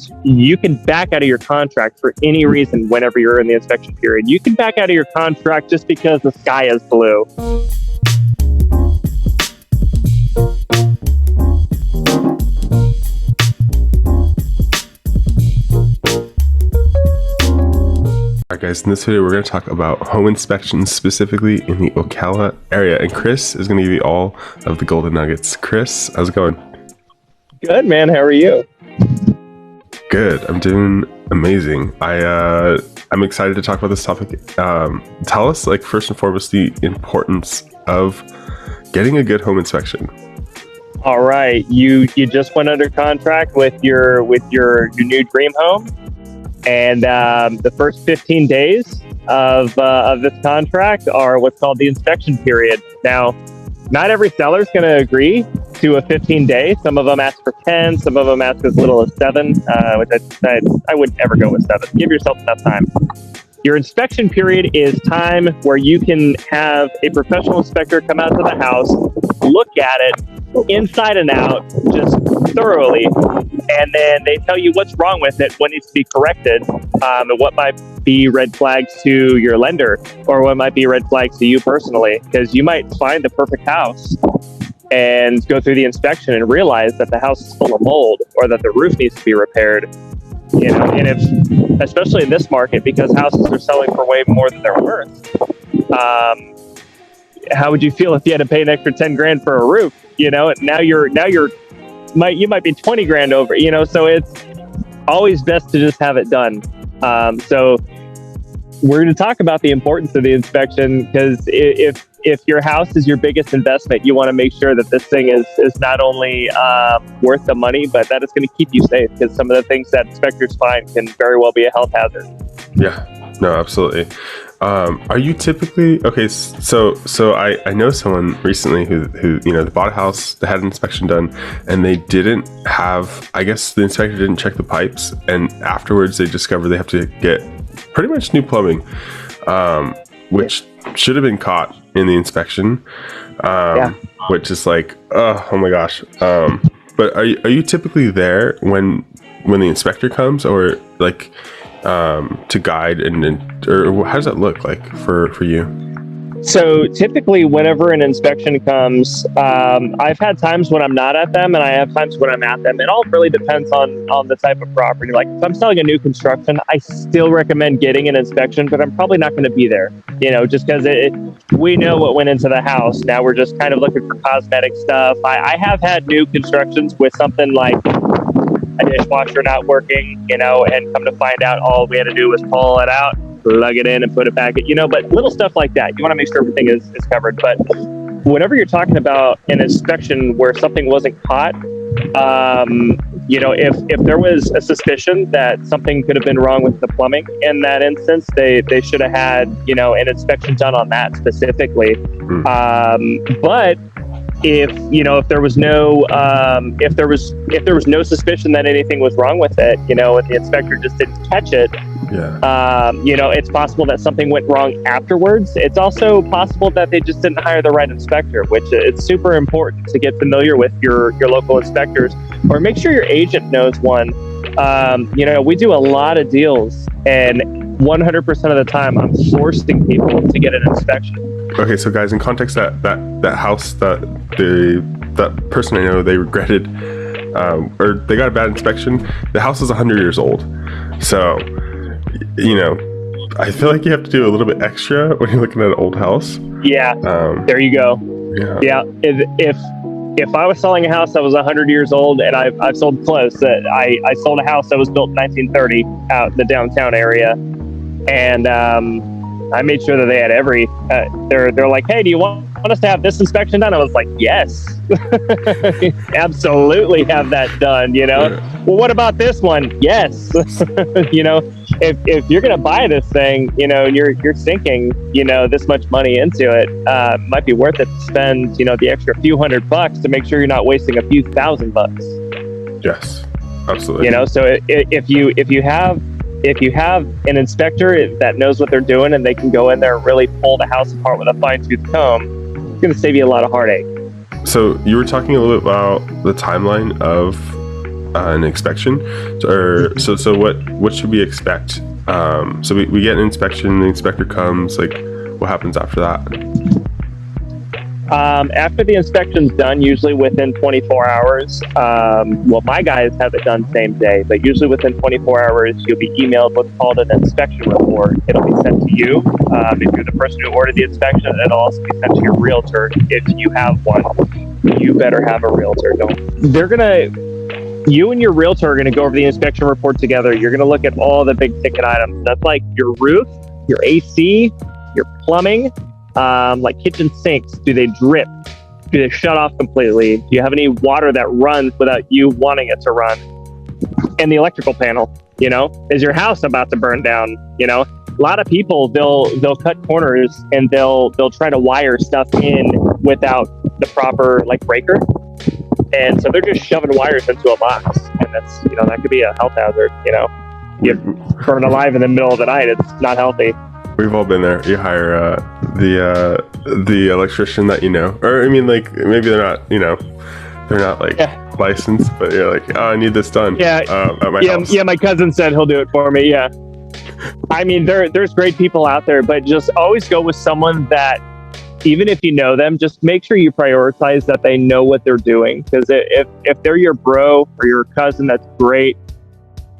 is you can back out of your contract for any reason whenever you're in the inspection period. You can back out of your contract just because the sky is blue. Alright guys, in this video we're going to talk about home inspections specifically in the Ocala area, and Chris is going to give you all of the golden nuggets. Chris, how's it going? Good, man. How are you? Good. I'm doing amazing. I'm excited to talk about this topic. Tell us, like, first and foremost, the importance of getting a good home inspection. All right, you just went under contract with your new dream home, and the first 15 days of this contract are what's called the inspection period. Now, not every seller is going to agree to a 15-day. Some of them ask for 10. Some of them ask as little as 7, which I would never go with 7. Give yourself enough time. Your inspection period is time where you can have a professional inspector come out to the house, look at it inside and out, just thoroughly, and then they tell you what's wrong with it, what needs to be corrected, and what might be red flags to your lender, or what might be red flags to you personally, because you might find the perfect house and go through the inspection and realize that the house is full of mold or that the roof needs to be repaired. You know, and if, especially in this market, because houses are selling for way more than they're worth, how would you feel if you had to pay an extra 10 grand for a roof? You know, you might be 20 grand over, you know, so it's always best to just have it done. So we're going to talk about the importance of the inspection, because if your house is your biggest investment, you want to make sure that this thing is not only worth the money, but that it's going to keep you safe, because some of the things that inspectors find can very well be a health hazard. Yeah, no, absolutely. Are you typically, okay, so I know someone recently who you know, they bought a house, they had an inspection done, and they didn't have, I guess the inspector didn't check the pipes, and afterwards they discovered they have to get pretty much new plumbing, which should have been caught in the inspection, which is like, oh my gosh. But are you typically there when the inspector comes, or like to guide or how does that look like for you? So typically whenever an inspection comes, I've had times when I'm not at them, and I have times when I'm at them. It all really depends on the type of property. Like if I'm selling a new construction, I still recommend getting an inspection, but I'm probably not going to be there, you know, just because we know what went into the house. Now we're just kind of looking for cosmetic stuff. I have had new constructions with something like a dishwasher not working, you know, and come to find out all we had to do was pull it out, plug it in, and put it back, you know, but little stuff like that. You want to make sure everything is covered. But whenever you're talking about an inspection where something wasn't caught, you know, if there was a suspicion that something could have been wrong with the plumbing in that instance, they should have had, you know, an inspection done on that specifically. But if there was no suspicion that anything was wrong with it, you know, and the inspector just didn't catch it, you know, it's possible that something went wrong afterwards. It's also possible that they just didn't hire the right inspector, which it's super important to get familiar with your local inspectors, or make sure your agent knows one. You know, we do a lot of deals, and 100% of the time I'm forcing people to get an inspection. Okay, so guys, in context, that house, that person I know, they regretted, or they got a bad inspection. The house is 100 years old, so you know, I feel like you have to do a little bit extra when you're looking at an old house. Yeah, there you go. Yeah, if I was selling a house that was 100 years old, and I've sold close, I sold a house that was built in 1930 out in the downtown area, and I made sure that they had every, they're like, hey, do you want us to have this inspection done? I was like, yes, absolutely have that done, you know? Well, what about this one? Yes. You know, if you're going to buy this thing, you know, and you're sinking, you know, this much money into it, might be worth it to spend, you know, the extra few $100 to make sure you're not wasting a few $1,000. Yes, absolutely. You know, so if you have an inspector that knows what they're doing, and they can go in there and really pull the house apart with a fine-tooth comb, it's going to save you a lot of heartache. So you were talking a little bit about the timeline of an inspection, so what should we expect? So we get an inspection, the inspector comes, like what happens after that? After the inspection's done, usually within 24 hours, well, my guys have it done same day, but usually within 24 hours, you'll be emailed what's called an inspection report. It'll be sent to you. If you're the person who ordered the inspection, it'll also be sent to your realtor. If you have one, you better have a realtor. You and your realtor are going to go over the inspection report together. You're going to look at all the big ticket items. That's like your roof, your AC, your plumbing, like kitchen sinks. Do they drip? Do they shut off completely? Do you have any water that runs without you wanting it to run? And the electrical panel, is your house about to burn down? A lot of people, they'll cut corners and they'll try to wire stuff in without the proper breaker. And so they're just shoving wires into a box, and that's, that could be a health hazard. You burn alive in the middle of the night. It's not healthy. We've all been there. You hire the electrician that or I mean, maybe they're not licensed, but you're like, oh, I need this done. At my house. Yeah. My cousin said he'll do it for me. Yeah. I mean, there's great people out there, but just always go with someone that, even if you know them, just make sure you prioritize that they know what they're doing. Because if they're your bro or your cousin, that's great.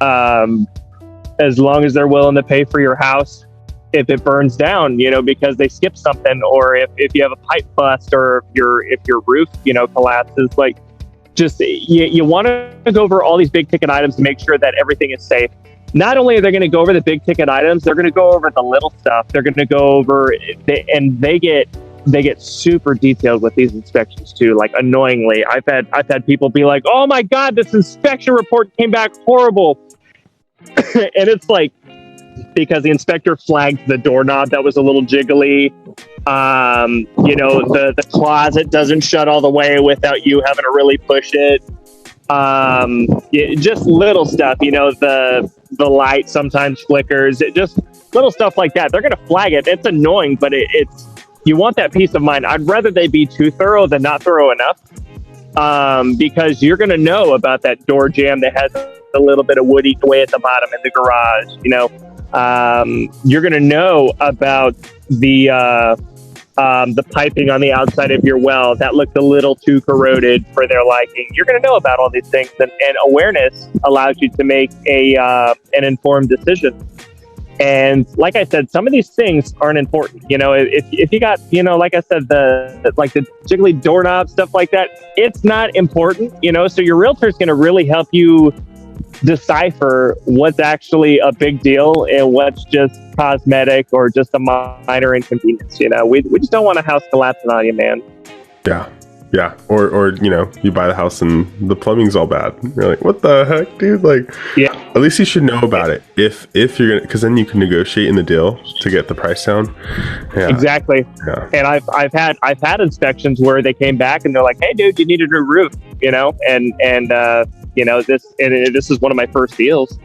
As long as they're willing to pay for your house if it burns down, because they skipped something, or if you have a pipe bust, or if your roof, collapses. You want to go over all these big ticket items to make sure that everything is safe. Not only are they going to go over the big ticket items, they're going to go over the little stuff. They're going to go over, and they get super detailed with these inspections too. Annoyingly, I've had people be like, "Oh my God, this inspection report came back horrible," and it's because the inspector flagged the doorknob that was a little jiggly. The closet doesn't shut all the way without you having to really push it. Just little stuff, the light sometimes flickers. Just little stuff like that. They're going to flag it. It's annoying, but it's you want that peace of mind. I'd rather they be too thorough than not thorough enough, because you're going to know about that door jamb that has a little bit of wood eaten away at the bottom in the garage. You're going to know about the piping on the outside of your well that looked a little too corroded for their liking. You're going to know about all these things, and awareness allows you to make an informed decision. And like I said, some of these things aren't important. If you got, like I said, the jiggly doorknob, stuff like that, it's not important. So your realtor is going to really help you decipher what's actually a big deal and what's just cosmetic or just a minor inconvenience. We just don't want a house collapsing on you, man. Yeah. Or you buy the house and the plumbing's all bad. You're like, what the heck, dude? At least you should know about it if you're gonna, because then you can negotiate in the deal to get the price down. Yeah. Exactly. Yeah. And I've had inspections where they came back and they're like, hey, dude, you need a new roof, this is one of my first deals,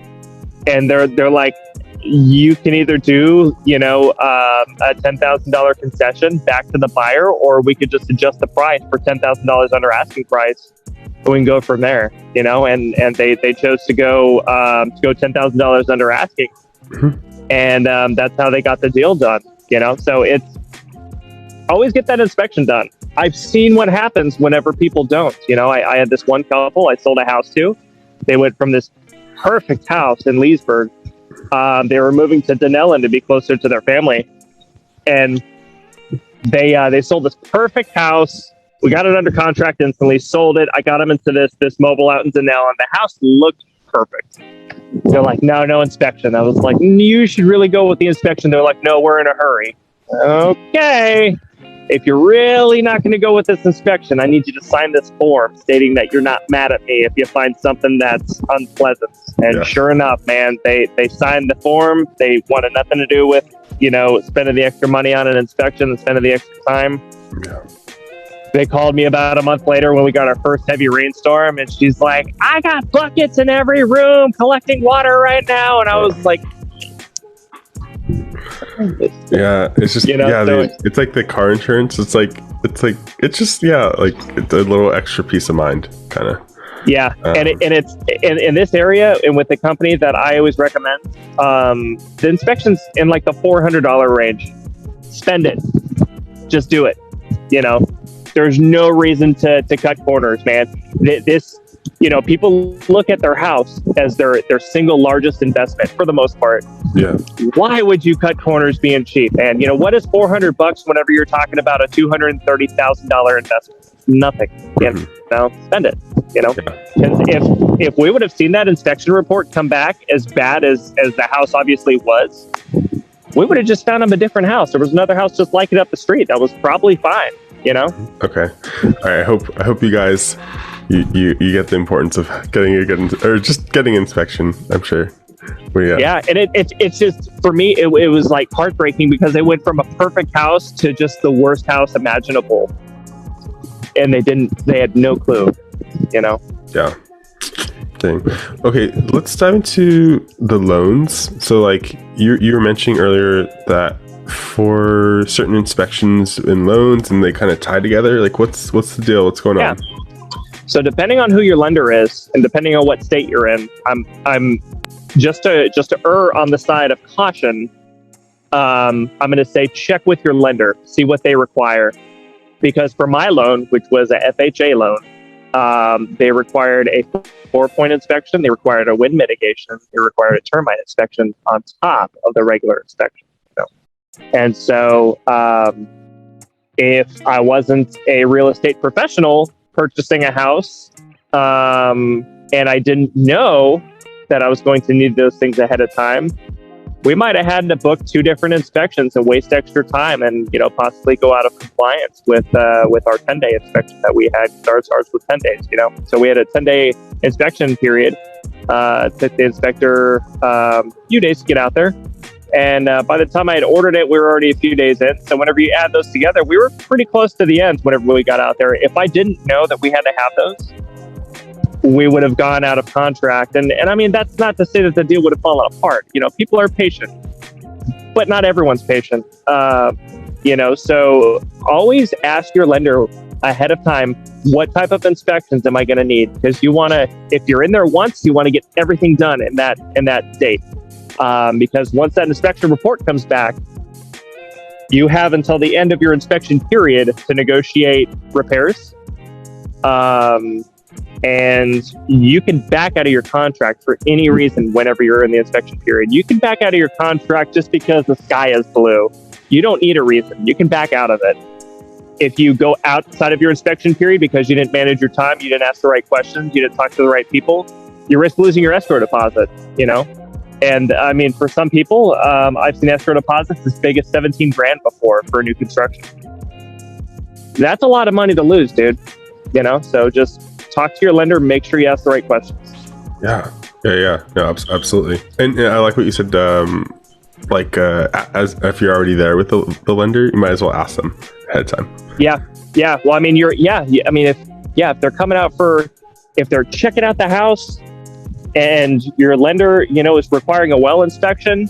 and they're like, you can either do a $10,000 concession back to the buyer, or we could just adjust the price for $10,000 under asking price, and we can go from there. And they chose to go $10,000 under asking, and that's how they got the deal done. So it's always get that inspection done. I've seen what happens whenever people don't. I had this one couple I sold a house to. They went from this perfect house in Leesburg. They were moving to Denellen to be closer to their family, and they sold this perfect house. We got it under contract instantly, sold it. I got them into this mobile out in Denellen. The house looked perfect. They're like, no inspection. I was like, you should really go with the inspection. They're like, no, we're in a hurry. Okay. If you're really not going to go with this inspection, I need you to sign this form stating that you're not mad at me if you find something that's unpleasant. And Sure enough, man, they signed the form. They wanted nothing to do with, spending the extra money on an inspection and spending the extra time. Yeah. They called me about a month later when we got our first heavy rainstorm, and she's like, I got buckets in every room collecting water right now. And I was like, yeah, it's just it's like the car insurance. It's just it's a little extra peace of mind, kind of. Yeah, it's in this area, and with the company that I always recommend, the inspections in like the $400 range. Spend it, just do it. You know, there's no reason to cut corners, man. This, people look at their house as their single largest investment for the most part. Yeah. Why would you cut corners being cheap? And what is $400 whenever you're talking about a $230,000 investment? Nothing. Spend it. If we would have seen that inspection report come back as bad as the house obviously was, we would have just found him a different house. There was another house just like it up the street that was probably fine. Okay. All right. I hope you guys you get the importance of getting a good or just getting inspection. I'm sure. Yeah, and it's just, for me, it was like heartbreaking because they went from a perfect house to just the worst house imaginable, and they had no clue. Yeah. Dang. Okay, let's dive into the loans. So, like you were mentioning earlier that for certain inspections and loans, and they kind of tie together. Like, what's the deal? What's going on? So, depending on who your lender is, and depending on what state you're in, I'm just to err on the side of caution. I'm going to say check with your lender, see what they require, because for my loan, which was a FHA loan, they required a 4-point inspection. They required a wind mitigation. They required a termite inspection on top of the regular inspection. And so if I wasn't a real estate professional purchasing a house, and I didn't know that I was going to need those things ahead of time, we might have had to book 2 different inspections and waste extra time and, possibly go out of compliance with our 10-day inspection that we had. Ours was 10 days, So we had a 10-day inspection period. Took the inspector a few days to get out there. And by the time I had ordered it, we were already a few days in. So whenever you add those together, we were pretty close to the end whenever we got out there. If I didn't know that we had to have those, we would have gone out of contract. And I mean, that's not to say that the deal would have fallen apart. People are patient, but not everyone's patient. So always ask your lender ahead of time, what type of inspections am I going to need? Because you want to, if you're in there once, you want to get everything done in that date. Because once that inspection report comes back, you have until the end of your inspection period to negotiate repairs. And you can back out of your contract for any reason whenever you're in the inspection period. You can back out of your contract just because the sky is blue. You don't need a reason. You can back out of it. If you go outside of your inspection period because you didn't manage your time, you didn't ask the right questions, you didn't talk to the right people, you risk losing your escrow deposit, And I mean, for some people, I've seen escrow deposits as big as 17 grand before for a new construction. That's a lot of money to lose, dude. So just talk to your lender, make sure you ask the right questions. Yeah. No, absolutely. And I like what you said. As if you're already there with the lender, you might as well ask them ahead of time. Yeah. Well, I mean, if they're coming out if they're checking out the house and your lender, is requiring a well inspection,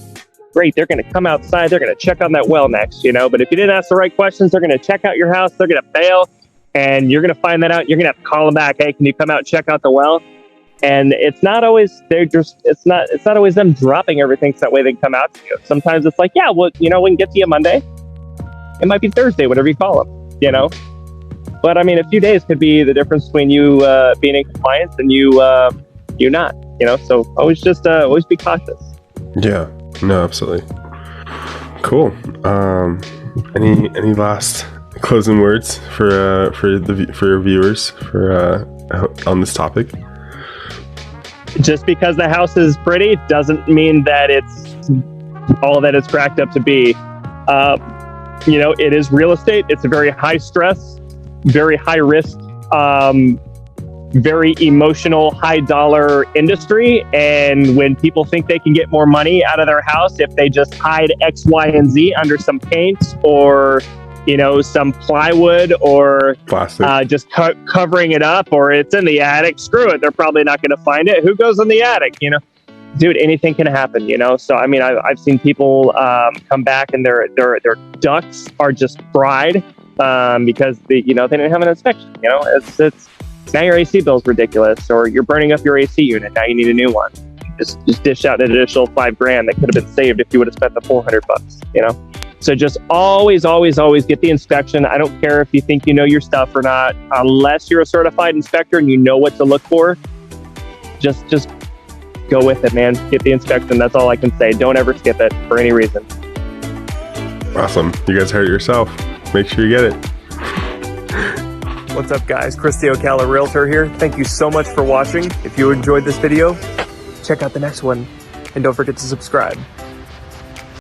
great. They're going to come outside. They're going to check on that well next, But if you didn't ask the right questions, they're going to check out your house. They're going to bail. And you're going to find that out. You're going to have to call them back. Hey, can you come out and check out the well? And it's not always it's not always them dropping everything so that way they can come out to you. Sometimes it's like, yeah, well, we can get to you Monday. It might be Thursday, whenever you call them, But I mean, a few days could be the difference between you being in compliance and you not, So always be cautious. Yeah, no, absolutely. Cool. Any last closing words for your viewers on this topic? Just because the house is pretty doesn't mean that it's all that it's cracked up to be. It is real estate. It's a very high stress, very high risk, very emotional, high dollar industry. And when people think they can get more money out of their house if they just hide X, Y, and Z under some paint or some plywood or just covering it up, or it's in the attic, screw it. They're probably not going to find it. Who goes in the attic? Dude, anything can happen, So, I mean, I've seen people come back and their ducts are just fried because they didn't have an inspection. Now your AC bill is ridiculous, or you're burning up your AC unit. Now you need a new one. Just dish out an additional $5,000 that could have been saved if you would have spent the $400, you know? So just always get the inspection. I don't care if you think you know your stuff or not, unless you're a certified inspector and you know what to look for. Just go with it, man. Get the inspection. That's all I can say. Don't ever skip it for any reason. Awesome. You guys heard it yourself. Make sure you get it. What's up, guys? Chris the Ocala Realtor here. Thank you so much for watching. If you enjoyed this video, check out the next one, and don't forget to subscribe.